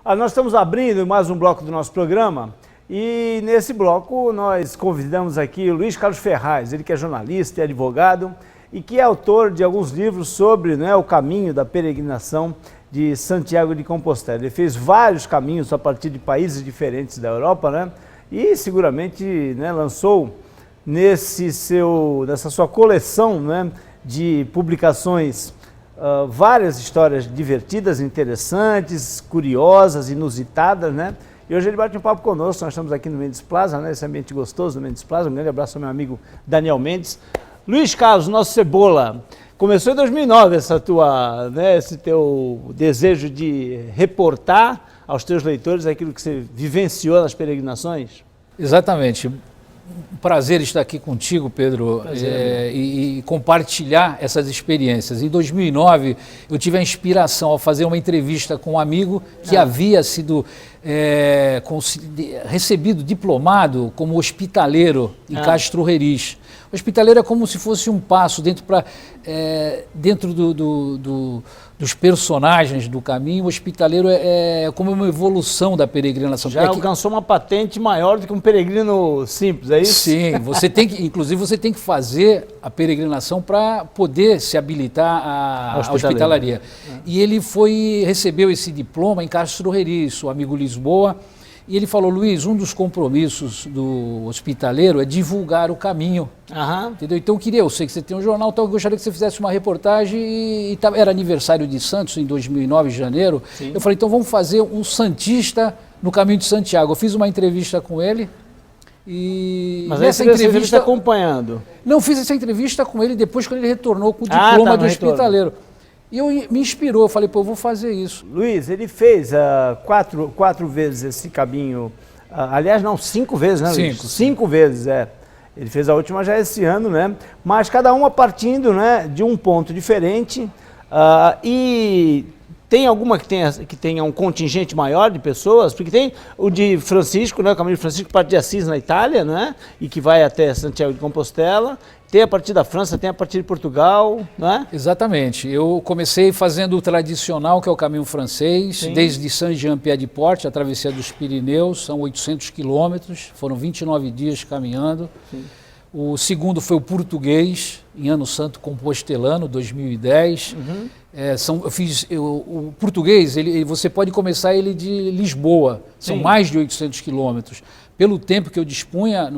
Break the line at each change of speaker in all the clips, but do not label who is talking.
Nós estamos abrindo mais um bloco do nosso programa e nesse bloco nós convidamos aqui o Luiz Carlos Ferraz, ele que é jornalista e advogado e que é autor de alguns livros sobre o caminho da peregrinação de Santiago de Compostela. Ele fez vários caminhos a partir de países diferentes da Europa, e seguramente lançou nessa sua coleção de publicações várias histórias divertidas, interessantes, curiosas, inusitadas, E hoje ele bate um papo conosco, nós estamos aqui no Mendes Plaza, esse ambiente gostoso do Mendes Plaza. Um grande abraço ao meu amigo Daniel Mendes. Luiz Carlos, nosso Cebola, começou em 2009 esse teu desejo de reportar aos teus leitores aquilo que você vivenciou nas peregrinações?
Exatamente. Um prazer estar aqui contigo, Pedro, e compartilhar essas experiências. Em 2009, eu tive a inspiração ao fazer uma entrevista com um amigo que havia sido recebido, diplomado como hospitaleiro em Castro Reris. O hospitaleiro é como se fosse um passo dentro dos personagens do caminho. O hospitaleiro é como uma evolução da peregrinação.
Já alcançou uma patente maior do que um peregrino simples, é isso?
Sim, inclusive você tem que fazer a peregrinação para poder se habilitar à hospitalaria. E ele recebeu esse diploma em Castro Reris, o amigo Lisboa, e ele falou: Luiz, um dos compromissos do hospitaleiro é divulgar o caminho. Entendeu? Então eu sei que você tem um jornal, então eu gostaria que você fizesse uma reportagem, era aniversário de Santos, em 2009, em janeiro. Sim. Eu falei, então vamos fazer um santista no caminho de Santiago. Eu fiz uma entrevista com ele.
Mas nessa entrevista acompanhando?
Não, fiz essa entrevista com ele depois, quando ele retornou com o diploma do hospitaleiro. E me inspirou, eu falei, eu vou fazer isso.
Luiz, ele fez quatro vezes esse caminho, aliás não, 5 vezes, né, Luiz? 5 vezes, Ele fez a última já esse ano, Mas cada uma partindo, de um ponto diferente, e tem alguma que tenha um contingente maior de pessoas, porque tem o de Francisco, o caminho de Francisco parte de Assis na Itália, E que vai até Santiago de Compostela. Tem a partir da França, tem a partir de Portugal,
Exatamente. Eu comecei fazendo o tradicional, que é o caminho francês, desde Saint-Jean-Pied-de-Port, a travessia dos Pirineus, são 800 quilômetros, foram 29 dias caminhando. Sim. O segundo foi o português, em Ano Santo Compostelano, 2010. O português, você pode começar ele de Lisboa, são mais de 800 quilômetros. Pelo tempo que eu dispunha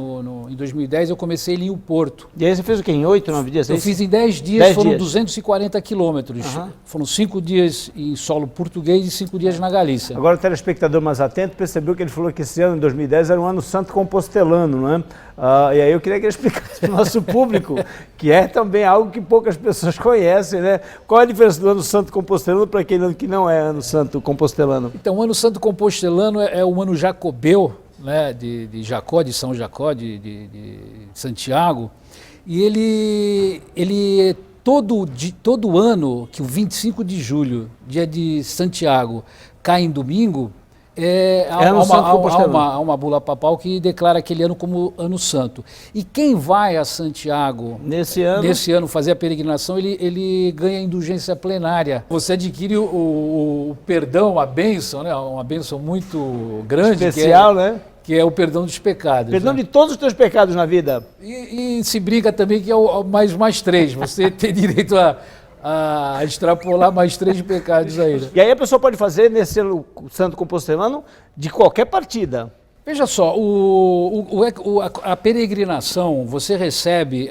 em 2010, eu comecei ele em o Porto.
E aí você fez o quê? Em 8, 9 dias?
Eu fiz em 10 dias, foram 240 quilômetros. Foram 5 dias em solo português e 5 dias na Galícia.
Agora o telespectador mais atento percebeu que ele falou que esse ano, em 2010, era um ano santo compostelano, e aí eu queria que ele explicasse para o nosso público, que é também algo que poucas pessoas conhecem, Qual é a diferença do ano santo compostelano para aquele ano que não é ano santo compostelano?
Então, o ano santo compostelano é o ano jacobeu, de Jacó, de São Jacó, de Santiago, e ele todo ano, que o 25 de julho, dia de Santiago, cai em domingo, há uma bula papal que declara aquele ano como ano santo. E quem vai a Santiago nesse ano fazer a peregrinação, ele ganha indulgência plenária. Você adquire o perdão, a bênção, uma bênção muito grande.
Especial,
que é o perdão dos pecados.
Perdão de todos os teus pecados na vida.
E se brinca também que é o mais 3. Você tem direito a extrapolar mais 3 pecados aí.
E aí a pessoa pode fazer nesse santo compostelano de qualquer partida.
Veja só, a peregrinação, você recebe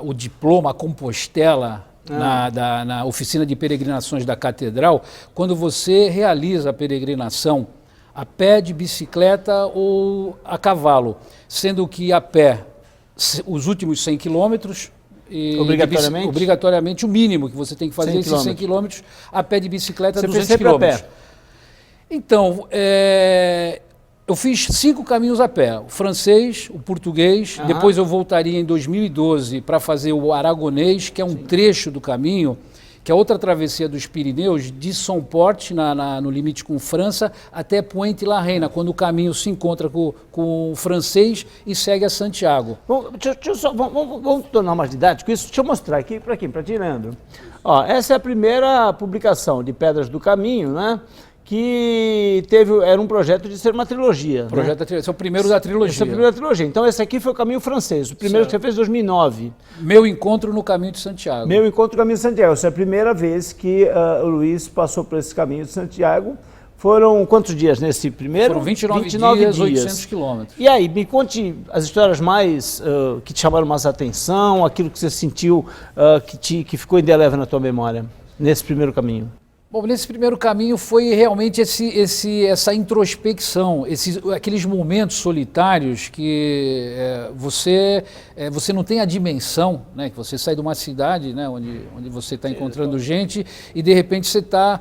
o diploma, a Compostela, na oficina de peregrinações da Catedral, quando você realiza a peregrinação a pé, de bicicleta ou a cavalo, sendo que a pé, os últimos 100 quilômetros, obrigatoriamente o mínimo que você tem que fazer, esses 100 quilômetros, a pé, de bicicleta, 200 quilômetros. Então, eu fiz 5 caminhos a pé, o francês, o português, depois eu voltaria em 2012 para fazer o aragonês, que é um trecho do caminho, que é outra travessia dos Pirineus, de Somport, no limite com França, até Pointe-la-Reine, quando o caminho se encontra com o francês e segue a Santiago.
Bom, vamos tornar mais didático isso. Deixa eu mostrar aqui para ti, Leandro. Essa é a primeira publicação de Pedras do Caminho, que era um projeto de ser uma trilogia.
Esse é o primeiro da trilogia.
Esse é o primeiro da trilogia. Então esse aqui foi o Caminho Francês, o primeiro que você fez em 2009.
Meu Encontro no Caminho de Santiago.
Meu Encontro no Caminho de Santiago. Essa é a primeira vez que o Luiz passou por esse Caminho de Santiago. Foram quantos dias nesse primeiro?
Foram 29 dias, 800 quilômetros.
E aí, me conte as histórias mais que te chamaram mais atenção, aquilo que você sentiu que ficou indelével na tua memória, nesse primeiro caminho.
Bom, nesse primeiro caminho foi realmente essa introspecção, aqueles momentos solitários que você não tem a dimensão, né, que você sai de uma cidade, né, onde você está encontrando gente e de repente você está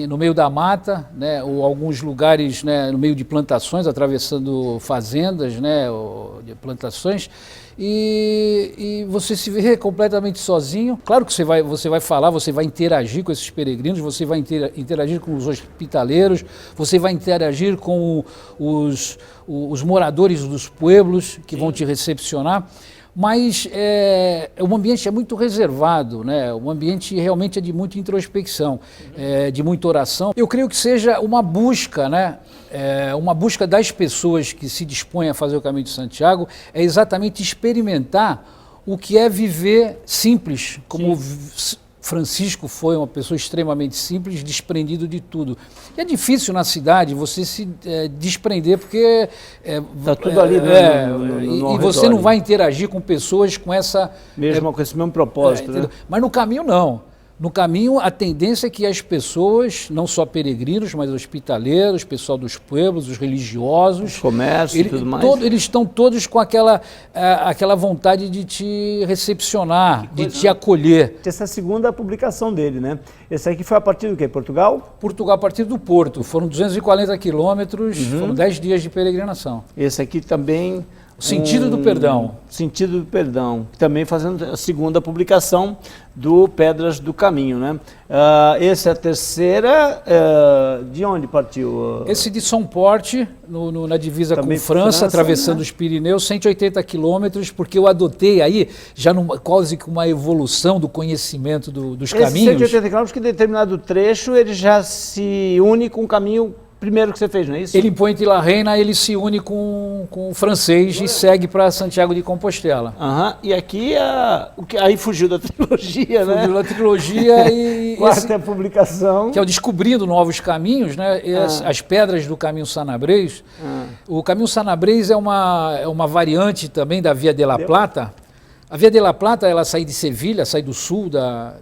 no meio da mata, né, ou alguns lugares, né, no meio de plantações, atravessando fazendas, né, ou de plantações, e você se vê completamente sozinho. Claro que você vai falar, você vai interagir com esses peregrinos, você vai interagir com os hospitaleiros, você vai interagir com os moradores dos pueblos que vão te recepcionar, mas o ambiente é muito reservado, né? O ambiente realmente é de muita introspecção, de muita oração. Eu creio que seja uma busca, né? Uma busca das pessoas que se dispõem a fazer o Caminho de Santiago, é exatamente experimentar o que é viver simples, como Francisco foi uma pessoa extremamente simples, desprendido de tudo. E é difícil na cidade você se desprender, porque
está tudo ali, né?
E você não vai interagir com pessoas com essa...
com esse mesmo propósito, né?
Mas no caminho não. No caminho, a tendência é que as pessoas, não só peregrinos, mas hospitaleiros, pessoal dos pueblos, os religiosos...
Os comércios e tudo mais.
Eles estão todos com aquela vontade de te recepcionar, de te acolher.
Essa é a segunda publicação dele, né? Esse aqui foi a partir do quê? Portugal?
Portugal, a partir do Porto. Foram 240 quilômetros, foram 10 dias de peregrinação.
Esse aqui também...
Sentido do Perdão.
Sentido do Perdão, também fazendo a segunda publicação do Pedras do Caminho, né? Essa é a terceira, de onde partiu?
Esse de São Porte, na divisa também com França, atravessando, né, os Pirineus, 180 quilômetros, porque eu adotei aí, já quase que uma evolução do conhecimento dos caminhos.
180 quilômetros, que em determinado trecho ele já se une com o caminho primeiro que você fez, não é isso?
Ele em Puente la Reina, ele se une com o francês e segue para Santiago de Compostela.
E aqui, aí fugiu da trilogia, né?
Fugiu da trilogia e...
Quarta publicação.
Que é o Descobrindo Novos Caminhos, né? As Pedras do Caminho Sanabres. O Caminho Sanabres é uma variante também da Via de la Plata. A Via de la Plata, ela sai de Sevilha, sai do sul da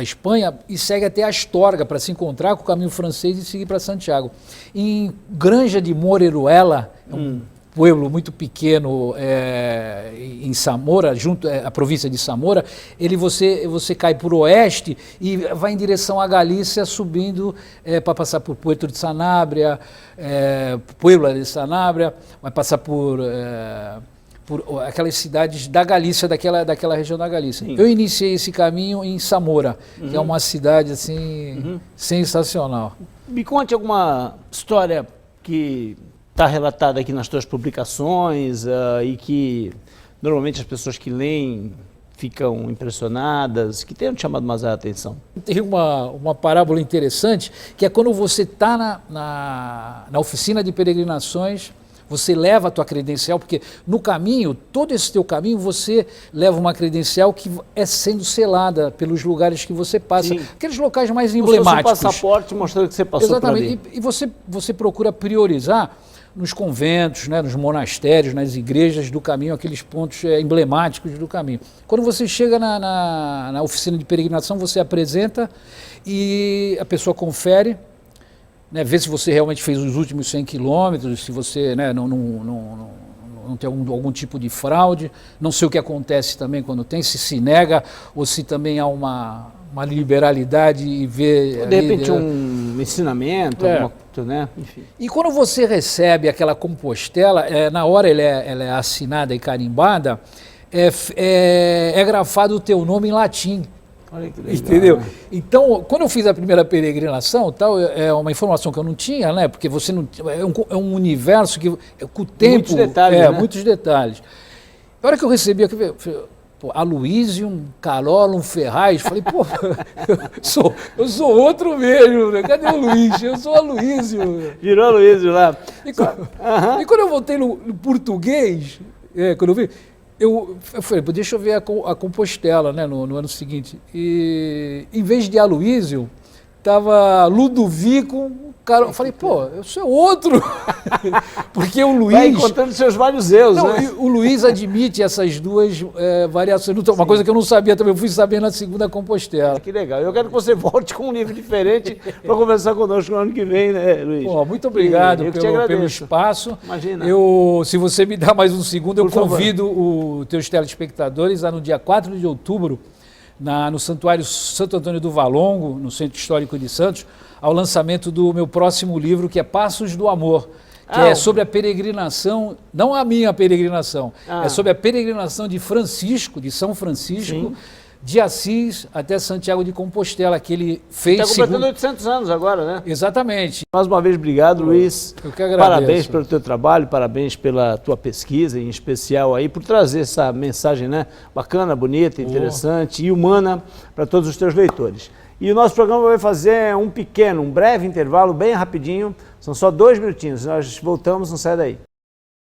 Espanha e segue até Astorga para se encontrar com o caminho francês e seguir para Santiago. Em Granja de Moreruela, um pueblo muito pequeno em Zamora, junto à província de Zamora, você cai por oeste e vai em direção à Galícia, subindo para passar por Puerto de Sanabria, Puebla de Sanabria, vai passar por aquelas cidades da Galícia, daquela região da Galícia. Sim. Eu iniciei esse caminho em Zamora, que é uma cidade assim sensacional.
Me conte alguma história que está relatada aqui nas tuas publicações e que normalmente as pessoas que leem ficam impressionadas, que tenham te chamado mais a atenção.
Tem uma parábola interessante, que é quando você está na oficina de peregrinações. Você leva a tua credencial, porque no caminho, todo esse teu caminho, você leva uma credencial que é sendo selada pelos lugares que você passa. Sim. Aqueles locais mais emblemáticos.
O passaporte mostrando que você passou.
Exatamente. Por ali. E você procura priorizar nos conventos, né, nos monastérios, nas igrejas do caminho, aqueles pontos emblemáticos do caminho. Quando você chega na oficina de peregrinação, você apresenta e a pessoa confere, né, ver se você realmente fez os últimos 100 quilômetros, se você, né, não tem algum tipo de fraude. Não sei o que acontece também quando tem, se nega ou se também há uma liberalidade e vê...
De repente um ensinamento, alguma coisa, né? Enfim.
E quando você recebe aquela compostela, na hora ela é assinada e carimbada, é grafado o teu nome em latim.
Olha que legal.
Entendeu? Então, quando eu fiz a primeira peregrinação, tal, é uma informação que eu não tinha, né? Porque você não é um universo que com o tempo
muitos detalhes, né?
Muitos detalhes. A hora que eu recebi, pô, Aloysium Carolum Ferraz. Falei, pô, eu sou outro mesmo, né? Cadê o Luiz? Eu sou Aloysio.
Virou Aloysio lá.
E quando eu voltei no português, quando eu vi, eu falei, pô, deixa eu ver a Compostela, né, no ano seguinte. E em vez de Aloysio, tava Ludovico. Cara, eu falei, pô, eu sou outro. Porque o Luiz...
Vai encontrando seus vários erros, né?
O Luiz admite essas duas variações. Uma coisa que eu não sabia também, eu fui saber na segunda Compostela.
Que legal. Eu quero que você volte com um livro diferente para conversar conosco no ano que vem, né, Luiz?
Pô, muito obrigado pelo espaço.
Imagina.
Se você me dá mais um segundo, eu convido os teus telespectadores a no dia 4 de outubro, no Santuário Santo Antônio do Valongo, no Centro Histórico de Santos, ao lançamento do meu próximo livro, que é Passos do Amor, que é sobre a peregrinação, não a minha peregrinação, é sobre a peregrinação de Francisco, de São Francisco, sim, de Assis até Santiago de Compostela, que ele fez...
Está completando 800 anos agora, né?
Exatamente.
Mais uma vez, obrigado, Luiz.
Eu que agradeço.
Parabéns pelo teu trabalho, parabéns pela tua pesquisa, em especial aí, por trazer essa mensagem, né, bacana, bonita, interessante e humana para todos os teus leitores. E o nosso programa vai fazer um breve intervalo, bem rapidinho, são só 2 minutinhos. Nós voltamos, não sai daí.